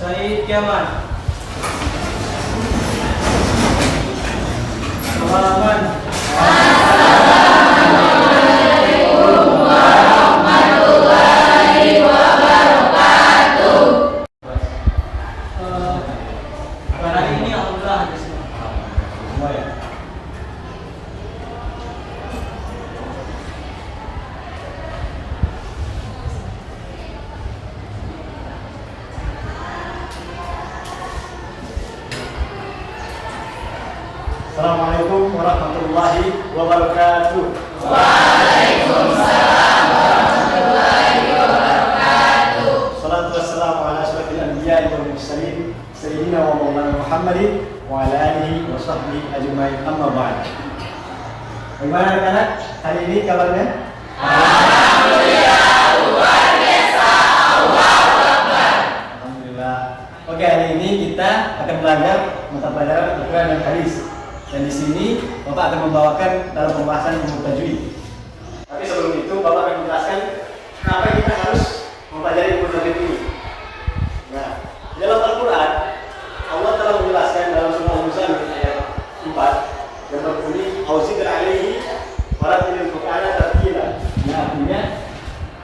Said Kiaman. Halaman. Pada hari ini alhamdulillah ada semua ya. Assalamualaikum warahmatullahi wabarakatuh. Waalaikumsalam warahmatullahi wabarakatuh. Salatu wassalamu ala asyrafil anbiya'i wal mursalin sayyidina wa maulana Muhammadin wa ala alihi wa sahbihi ajma'in, amma ba'd. Bagaimana anak-anak? Hari ini kabarnya? Alhamdulillah luar biasa. Allahu Akbar. Alhamdulillah. Oke, hari ini kita akan belajar mata pelajaran Al-Quran dan Hadis. Dan di sini Bapak akan membawakan dalam pembahasan ilmu tajwid. Tapi sebelum itu Bapak akan menjelaskan kenapa kita harus mempelajari ilmu tajwid ini. Nah, di dalam Al-Quran Allah telah menjelaskan dalam surah Al-Muzammil ayat 4 yang berbunyi Auziqir alaihi warattilil Qur'ana tartila. Nah, artinya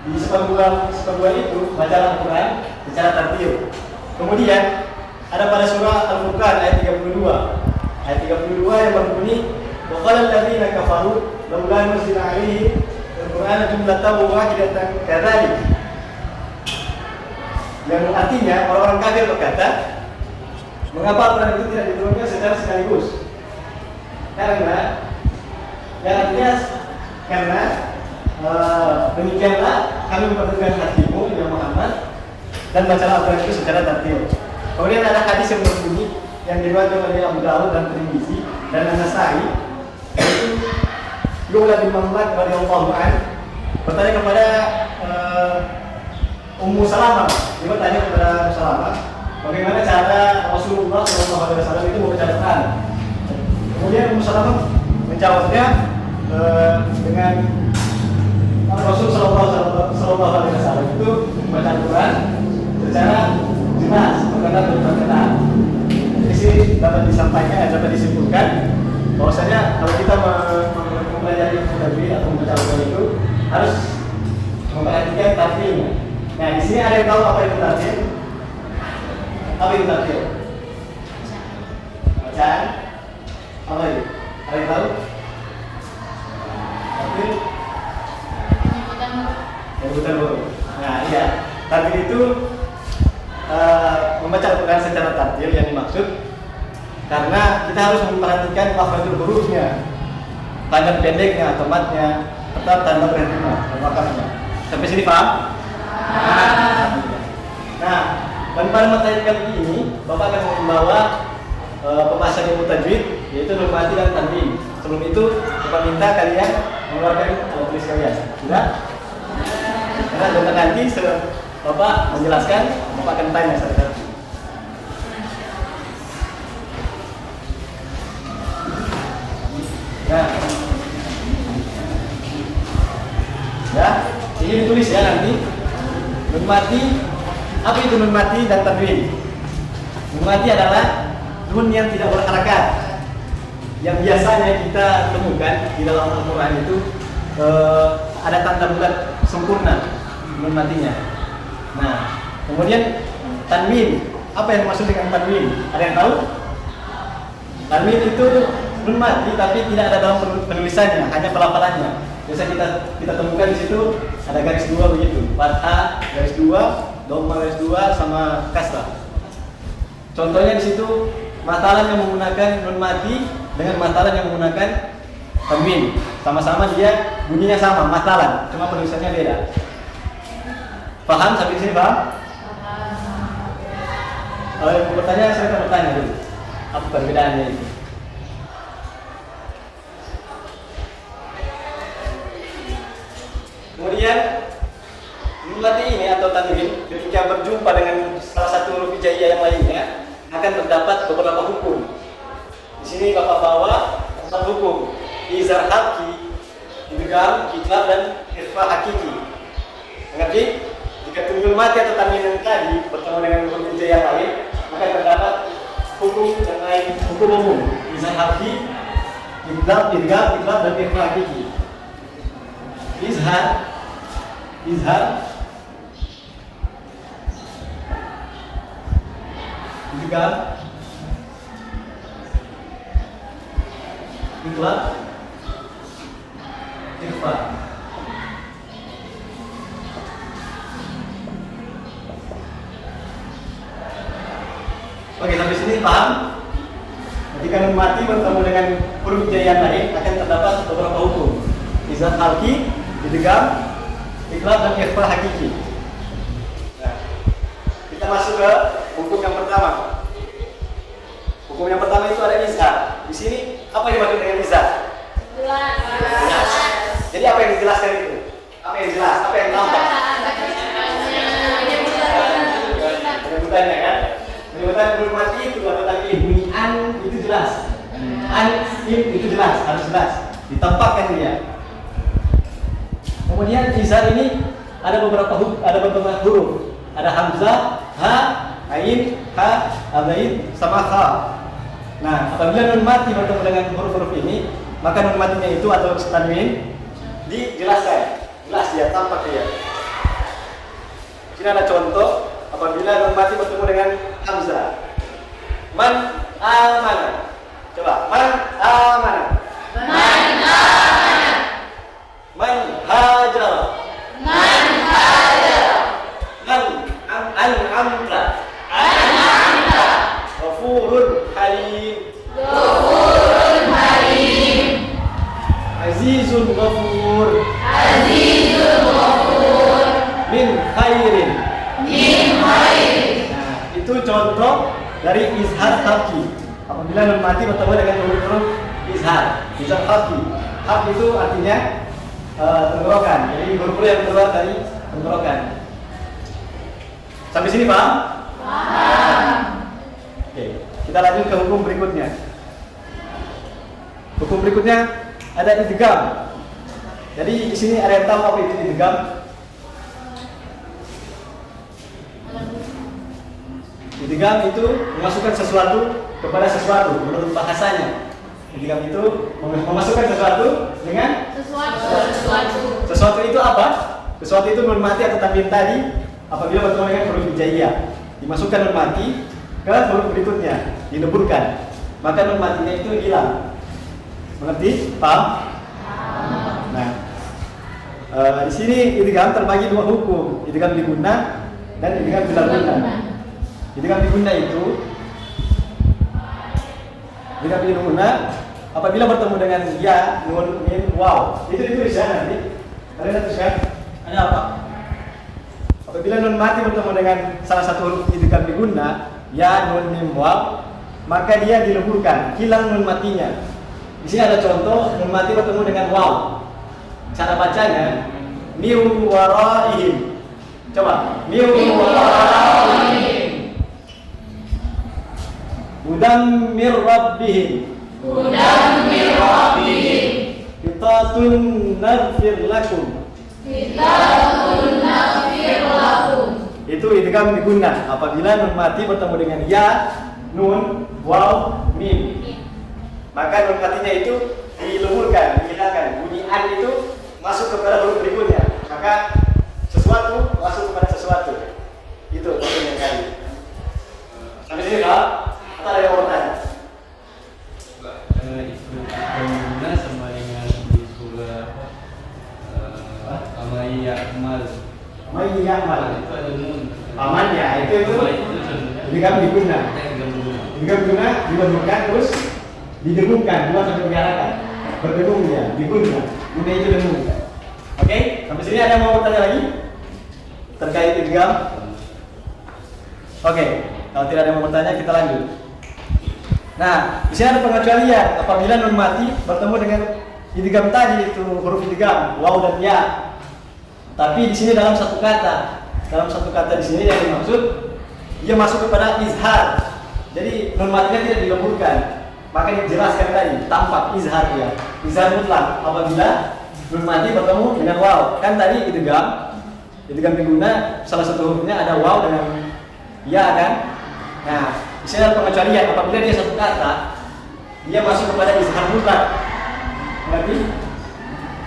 di separuh itu baca Al-Quran secara tartil. Kemudian ada pada surah Al-Furqan ayat 32. Ayat 32 yang berbunyi wa qala alladziina kafaru laula nuzila 'alaihi al-Qur'anu jumlatan wahidatan kadzalik. Yang artinya orang-orang kafir berkata, mengapa Al-Quran itu tidak diturunkan secara sekaligus? Karena demikianlah kami memperteguhkan hatimu ya Muhammad dan bacalah Al-Quran itu secara tartil. Kemudian ada hadis yang berbunyi yang diriwayatkan oleh Abu Dawud dan Tirmizi dan An-Nasa'i, yaitu Yula bin Muhammad radhiyallahu anhu bertanya kepada Ummu Salamah. Dia bertanya kepada Ummu Salamah, bagaimana cara Rasulullah SAW itu membaca Al-Quran. Kemudian Ummu Salamah menjawabnya dengan Rasul SAW itu membaca Al-Quran secara jelas, berkata. Di sini dapat disampaikan, dapat disimpulkan bahwasanya kalau kita mempelajari tajwid atau membaca Al-Quran itu harus memperhatikan tartilnya. Nah, di sini ada yang tahu apa itu tartil? Apa itu tartil? Bacaan? Apa itu? Ada yang tahu? Tartil? Penyebutan huruf. Nah, iya. Tartil itu membaca Al-Quran secara tartil yang dimaksud karena kita harus memperhatikan makhrajul hurufnya, tanda pendeknya atau matnya, serta tanda berhentinya atau wakafnya. Sampai sini paham? Nah, pada materi kali ini Bapak akan membawa pembahasan ilmu tajwid, yaitu nun mati dan tanwin. Sebelum itu Bapak minta kalian mengeluarkan alat tulis kalian. Sudah? Karena bentar nanti Bapak menjelaskan, Bapak akan tanya satu-satu. Ya, ini ditulis ya nanti. Nun mati, apa itu nun mati dan tanwin? Nun mati adalah nun yang tidak berharakat, yang biasanya kita temukan di dalam Al-Quran itu ada tanda bulat sempurna nun matinya. Nah, kemudian tanwin, apa yang dimaksud dengan tanwin? Ada yang tahu? Tanwin itu nun mati tapi tidak ada dalam penulisannya, hanya pelafalannya. Biasa kita temukan di situ ada garis dua begitu, fathah garis dua, dhamma garis dua, sama kasrah. Contohnya di situ matalan yang menggunakan nun mati dengan matalan yang menggunakan tanwin, sama-sama dia bunyinya sama, matalan, cuma penulisannya beda. Paham sampai sini, paham? Kalau yang mau bertanya, saya akan bertanya dulu. Apa perbedaannya itu? Kemudian nun mati ini atau tanwin ketika berjumpa dengan salah satu huruf hijaiyah yang lainnya akan terdapat beberapa hukum. Di sini Bapak bawa 4 hukum: izhar hakiki, idgham, itlaq dan ikhfa hakiki. Mengerti? Jika nun mati atau tanwin yang tadi bertemu dengan huruf hijaiyah yang lain, maka terdapat hukum yang lain, hukum umum. Izhar harfi, idgham, dan ikhfa hakiki. Izhar, idgham, idgham, ikhfa. Oke, sampai sini paham? Ketika nun mati bertemu dengan huruf hijaiyah lain akan terdapat beberapa hukum. Izhar halqi, idgham, ikhfa, dan ikhfa hakiki. Nah, kita masuk ke hukum yang pertama. Hukum yang pertama itu ada izhar. Di sini apa yang dimaksud dengan izhar? Jelas. Jadi apa yang dijelaskan itu? Apa yang jelas? Apa yang nampak? Penyebutannya kan? Penyebutan huruf mati itu atau tanwin. Bunyi an itu jelas. An itu jelas, harus jelas. Ditempatkan dia. Kemudian izhar ini ada beberapa huruf. Ada hamzah, ha, ain, ha, abain, sama kha. Nah, apabila nun mati bertemu dengan huruf-huruf ini, maka nun matinya itu atau tanwin dijelaskan. Jelas dia, tampak dia. Sini ada contoh apabila nun mati bertemu dengan hamzah. Man amana. Coba, man amana. Man amana. Man hajara. Man hajara. Man an'amta. An'amta. Ghafurun halim. Ghafurun halim. Azizun ghafur. Azizun ghafur. Min khairin. Min khairin. Nah, itu contoh dari izhar halqi. Apabila nun mati bertemu dengan huruf-huruf izhar. Izhar halqi. Halq itu artinya tenggorokan. Jadi huruf-huruf yang keluar dari tenggorokan. Sampai sini paham? Paham. Oke, kita lanjut ke hukum berikutnya. Hukum berikutnya ada idgham. Jadi di sini ada yang tahu apa itu idgham? Idgham itu memasukkan sesuatu kepada sesuatu menurut bahasanya. Idgham itu memasukkan sesuatu dengan Sesuatu. sesuatu itu apa? Sesuatu itu nun mati atau tanwin tadi apabila bertemu dengan huruf hijaiyah. Dimasukkan nun mati ke huruf berikutnya, dileburkan. Maka nun matinya itu hilang. Mengerti? Paham? Nah, di sini idgham terbagi dua hukum, idgham di gunnah dan idgham bila gunnah. Idgham di gunnah itu idgham di gunnah apabila bertemu dengan ya, nun, mim, waw. Itu ditulis ya nanti. Kalian tuliskan? Ada apa? Apabila nun mati bertemu dengan salah satu huruf idgham di gunnah, ya, nun, mim, waw, maka dia dileburkan, hilang nun matinya. Di sini ada contoh nun mati bertemu dengan waw. Cara bacanya miu waraihim. Coba, miu waraihim. Hudam mir rabbihim. Hudam min rabbihim. Qitatun naghfir lakum. Kita naghfir lakum. Itu idgham di gunnah. Apabila nun mati bertemu dengan ya, nun, waw, mim. Maka nun matinya itu dileburkan, dihilangkan. Bunyi an itu masuk kepada huruf berikutnya. Maka sesuatu masuk kepada sesuatu. Itu maksudnya kali. Sampai sini Kak? Atau ada yang mau bertanya? Itu guna sama dengan di surah Amai Yakmal. Mai ya'mal. Itu ada nun. Aman ya, itu Amai itu sebenarnya idgham di gunnah. idgham di gunnah. Idgham di gunnah dileburkan terus didengungkan, dua sampai diarahkan. Berdengung ya, di gunnah. Gunnah itu dengung. Oke, sampai sini ada yang mau bertanya lagi? Terkait idgham? Oke, kalau tidak ada yang mau bertanya kita lanjut. Nah, di sini ada pengecualian apabila nun mati bertemu dengan idgham tadi itu huruf idgham waw dan ya. Tapi di sini dalam satu kata. Dalam satu kata di sini yang dimaksud dia masuk kepada izhar. Jadi nun matinya tidak dileburkan. Maka dijelaskan tadi tampak izhar dia. Izhar mutlak apabila nun mati bertemu dengan waw. Kan tadi idgham idgham bi gunna salah satu hurufnya ada waw dengan ya kan. Nah, di sini ada pengecualian apabila dia satu kata dia masuk kepada izhar mutlak. Berarti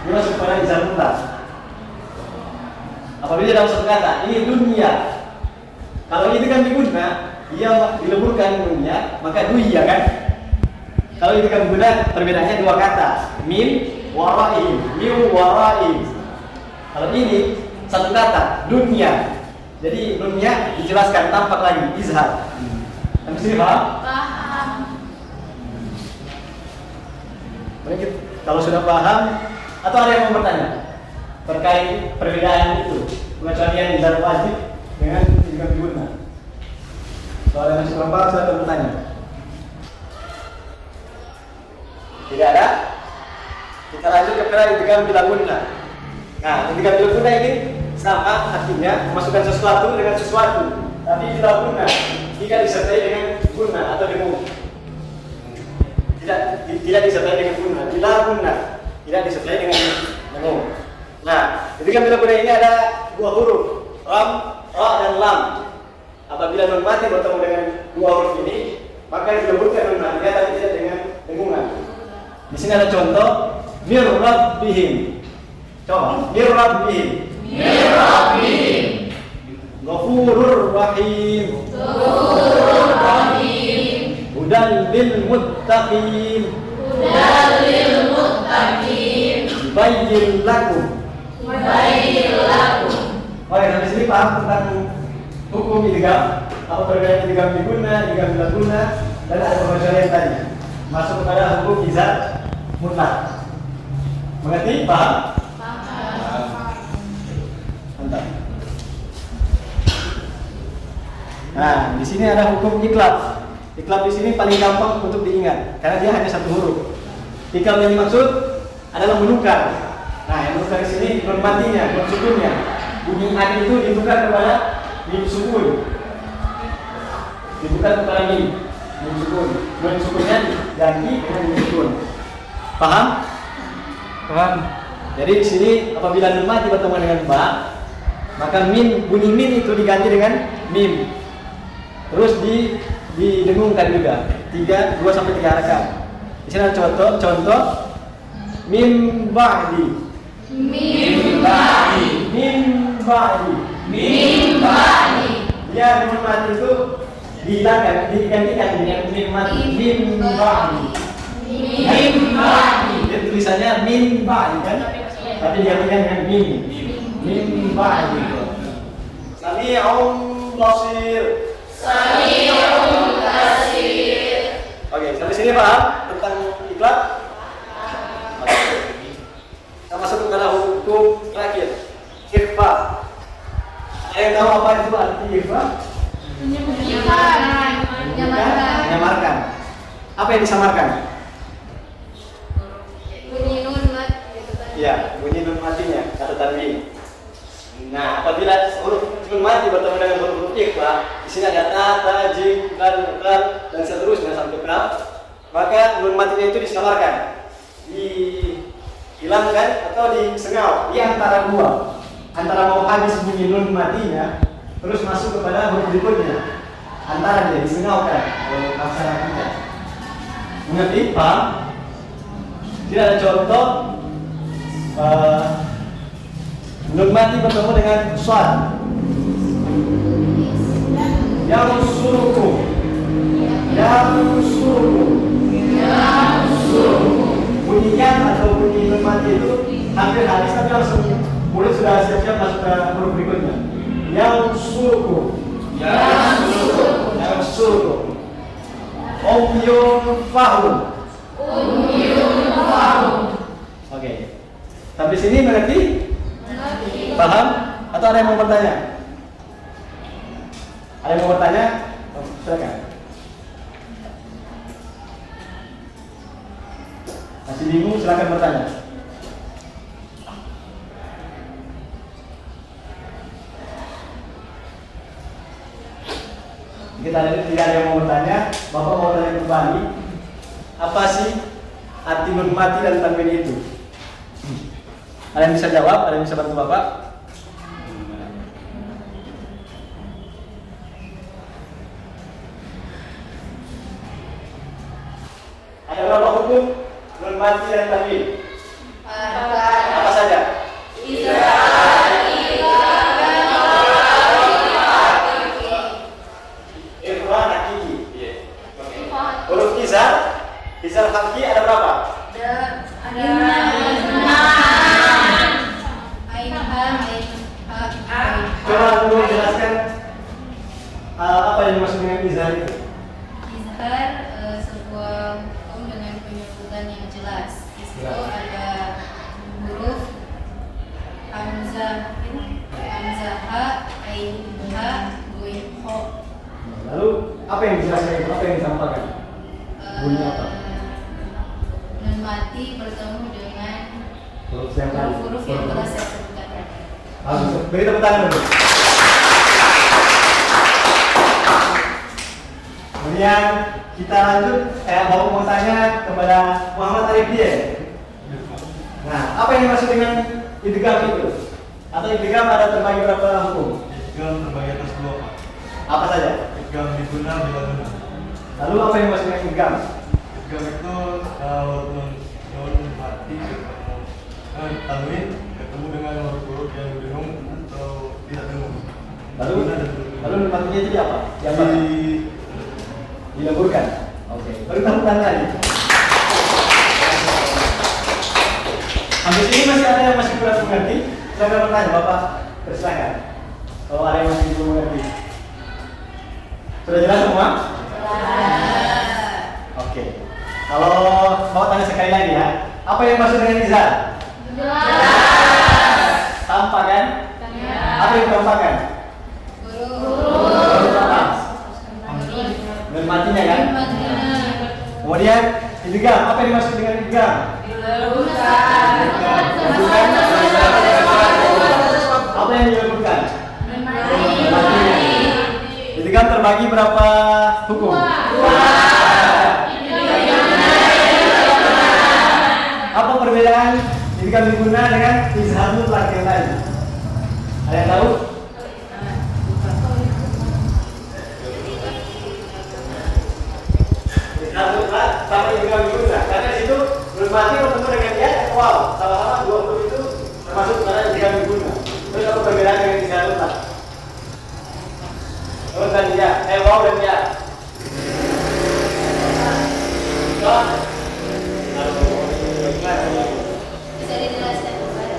dia masuk kepada izhar mutlak. Apabila dalam satu kata ini dunia, kalau idgham bi gunna dia dileburkan dunia maka dunia kan. Kalau idgham bi gunna perbedaannya dua kata, min waraihim, min waraihim. Kalau ini satu kata, dunia. Jadi dunia dijelaskan tampak lagi izhar. Sampai sini paham? Paham. Baik, kalau sudah paham atau ada yang mau bertanya terkait perbedaan itu pengecualian izhar wajib dengan idgham bi gunna? Kalau ada yang masih belum paham silakan bertanya. Tidak ada? Kita lanjut kepada idgham bila gunna. Nah, idgham bila gunna ini sama artinya memasukkan sesuatu dengan sesuatu, tapi bila gunna tidak disertai dengan gunna atau dengung. Tidak disertai dengan gunna. Bila gunna tidak disertai dengan dengung. Nah, idgham bila gunna ini ada dua huruf, ram, ra dan lam. Apabila nun mati bertemu dengan dua huruf ini, maka dileburkan nun matinya tapi tidak dengan dengungan. Di sini ada contoh mir rabbihim. Coba mir rabbihim. Mir rabbihim. Ghafurur rahim. Ghafurur rahim. Hudan lil muttaqin. Hudan lil muttaqin. Bayyin lakum. Bayyin lakum. Oke, sampai sini paham tentang hukum idgham, apa perbedaan idgham bi gunna, idgham bila gunna, dan ada pengecualian tadi. Masuk kepada hukum izhar mutlak. Mengerti? Paham? Paham. Mantap. Nah, di sini ada hukum iklab. Iklab di sini paling gampang untuk diingat karena dia hanya satu huruf. Iklab yang dimaksud adalah menukar. Nah, yang menukar di sini nun matinya, nun sukunnya. Bunyi an itu ditukar kepada mim sukun. Ditukar kepada mim sukun. Nun sukunnya ganti dengan mim sukun. Paham? Paham. Jadi di sini apabila nun mati bertemu dengan ba, maka min bunyi min itu diganti dengan mim. Terus didengungkan juga. 2 sampai 3 harakat. Di sini ada contoh mim ba'di. Mim ba'di. Mim ba'di. Mim ba'di. Ya, nun mati itu dihilangkan, digantikan dengan mim mati. Mim ba'di. Mim ba'di. Dia tulisannya min ba'di kan? Tapi digantikan dengan mim. Mim ba'di. Sami'un basir. Sami'un basir. Oke, sampai sini paham tentang iklab? Kita masuk kepada hukum terakhir, ikhfa. Ada yang tahu apa itu arti ikhfa? Menyamarkan. Apa yang disamarkan? Bunyi nun mat gitu kan. Iya, bunyi nun matinya kata tanwin. Nah, apabila huruf nun mati bertemu dengan huruf ikhfa, di sini ada ta, ta, jim, kal, dan seterusnya sampai kaf, maka nun matinya itu disamarkan, dihilangkan atau disengau di antara dua, antara mau habis bunyi nun matinya, terus masuk kepada huruf berikutnya, antara dia disengaukan oleh aksara kita. Mengerti? Paham? Tidak ada contoh nun mati bertemu dengan shad. Yang suruhku, bunyi yang atau bunyi nun mati itu hampir habis tapi langsung mulut sudah siap-siap masuk ke huruf berikutnya. Yang suruhku. Yunfa'un. Oke. Sampai sini mengerti? Paham? Atau ada yang mau bertanya? Ada yang mau bertanya? Oh, silakan. Masih bingung? Silakan bertanya. Kita tidak ada yang mau bertanya. Bapak mau tanya kembali. Apa sih arti nun mati dan tanwin itu? Ada yang bisa jawab? Ada yang bisa bantu Bapak? hukum nun mati dan tanwin? Apa saja? Irfan hakiki. Huruf izar hakiki ada berapa? Coba dulu jelaskan apa yang dimaksud dengan izhar itu. Izhar sebuah hukum dengan penyebutan yang jelas. Di situ ada huruf hamzah, ha, ain, ha, goin, ho. Lalu apa yang dijelaskan itu? Apa yang disampaikan? Bunyi apa? Nun mati bertemu dengan Huruf yang tadi. huruf yang telah saya sebutkan tadi. Beri tepuk tangan dulu. Kemudian kita lanjut, Bapak mau tanya kepada Muhammad Arif dia. Nah, apa yang dimaksud dengan idgham itu? Atau idgham ada terbagi berapa hukum? Idgham terbagi atas dua, Pak. Apa saja? Idgham di guna bila guna. Lalu apa yang dimaksud dengan idgham? Idgham itu nun mati ketemu tanwin ketemu dengan huruf yang dengung atau tidak dengung. Lalu nun matinya jadi apa? Yang dileburkan. Oke. Beri tepuk tangan lagi. Sampai sini masih ada yang masih kurang mengerti? Saya bertanya, Bapak persilakan. Kalau ada yang masih belum mengerti. Sudah jelas semua? Oke. Kalau Bapak tanya sekali lagi ya, apa yang maksud dengan izhar? Tampak kan? Apa yang ditampakkan? Huruf apa? Nun matinya kan? Kemudian idgham, apa yang dimaksud dengan idgham? Apa yang dilakukan? Idgham terbagi berapa hukum? Apa perbedaan idgham diguna dengan izhar mutlak yang lain? Ada yang tahu? Izhar mutlak sama idgham diguna, karena di situ nun mati bertemu dengan ya dan waw, sama-sama dua huruf itu termasuk pada idgham diguna. Terus apa perbedaan dengan izhar mutlak? Oh dan ya, waw dan ya. Bisa dijelaskan kembali?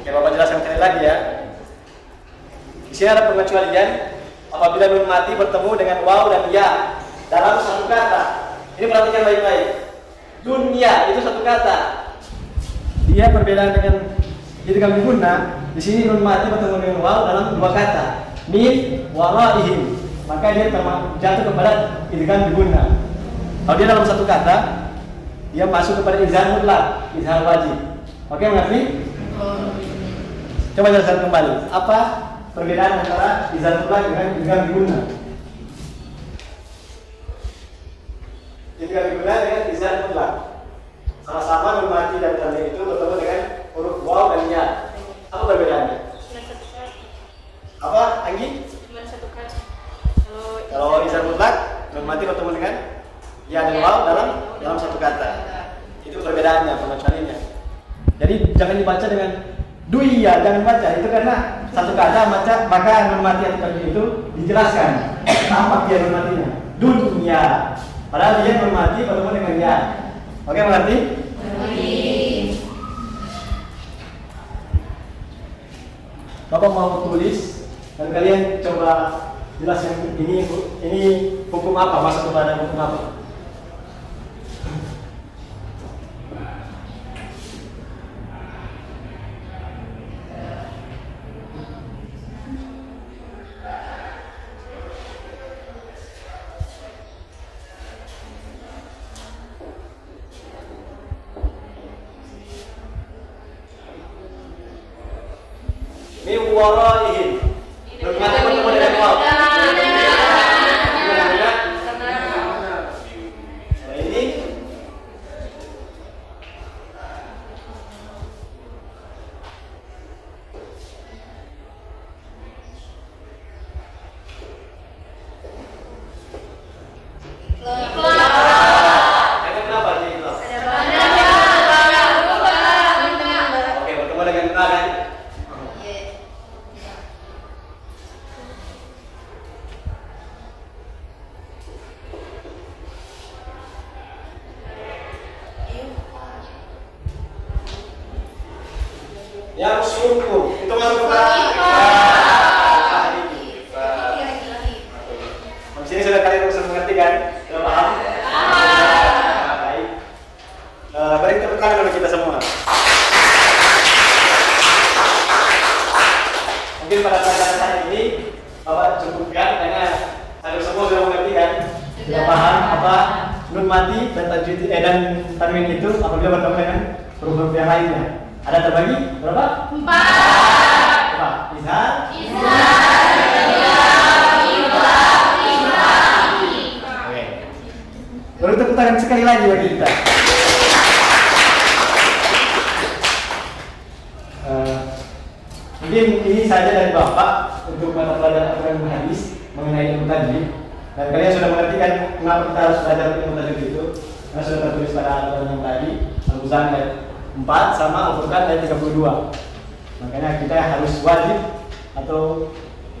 Oke, Bapak jelaskan sekali lagi ya. Di sini ada pengecualian apabila nun mati bertemu dengan waw dan ya dalam satu kata. Ini perhatikan baik-baik. Dunia itu satu kata. Dia perbedaan dengan idgham diguna. Di sini nun mati bertemu dengan waw dalam dua kata. Min waraihim. Maka dia jatuh kepada idgham diguna. Kalau dia dalam satu kata, dia masuk kepada izhar mutlak, izhar wajib. Oke, mengerti? Coba jelaskan kembali. Apa perbedaan antara izhar mutlak dengan idgham diguna? Idgham diguna dengan izhar mutlak. Sama-sama nun mati dan tanwin itu bertemu dengan huruf waw dan ya. Apa perbedaannya? Apa, Anggi? Cuma satu kata. Kalau izhar mutlak, nun mati bertemu dengan ya dan waw dalam satu kata. Itu perbedaannya, pengecualiannya. Jadi jangan dibaca dengan duia, jangan baca itu karena satu kata maka nun mati atau tanwin itu dijelaskan. Tampak dia nun matinya. Dunia. Padahal dia nun mati bertemu dengan ya. Oke, mengerti? Bapak mau tulis dan kalian coba jelaskan ini hukum apa, masuk kepada hukum apa? Min waraihim. Nun mati bertemu dengan waw. Ini kenapa ini Bapak cukupkan karena saya semua sudah mengerti kan? Sudah paham apa nun mati dan tajwid dan tanwin itu apabila bertemu dengan huruf yang lainnya. Ada terbagi berapa? 4. Apa? Izhar. Oke. Baru tepuk tangan sekali lagi bagi kita. Mungkin ini saja dari Bapak untuk mata pelajaran Al-Quran hadis mengenai ilmu tajwid. Dan kalian sudah mengerti kan kenapa kita harus belajar ilmu tajwid itu? Karena sudah tertulis pada Al-Quran yang tadi, Al-Muzan ayat 4 sama Al-Furqan ayat 32. Makanya kita harus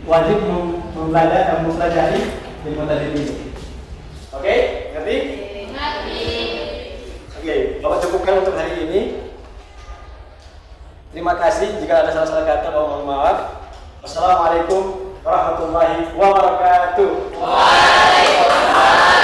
wajib mempelajari ilmu tajwid itu. Oke, ngerti? Oke, Bapak cukupkan untuk hari ini. Terima kasih. Jika ada salah-salah kata, mohon maaf. Wassalamualaikum warahmatullahi wabarakatuh. Waalaikumsalam.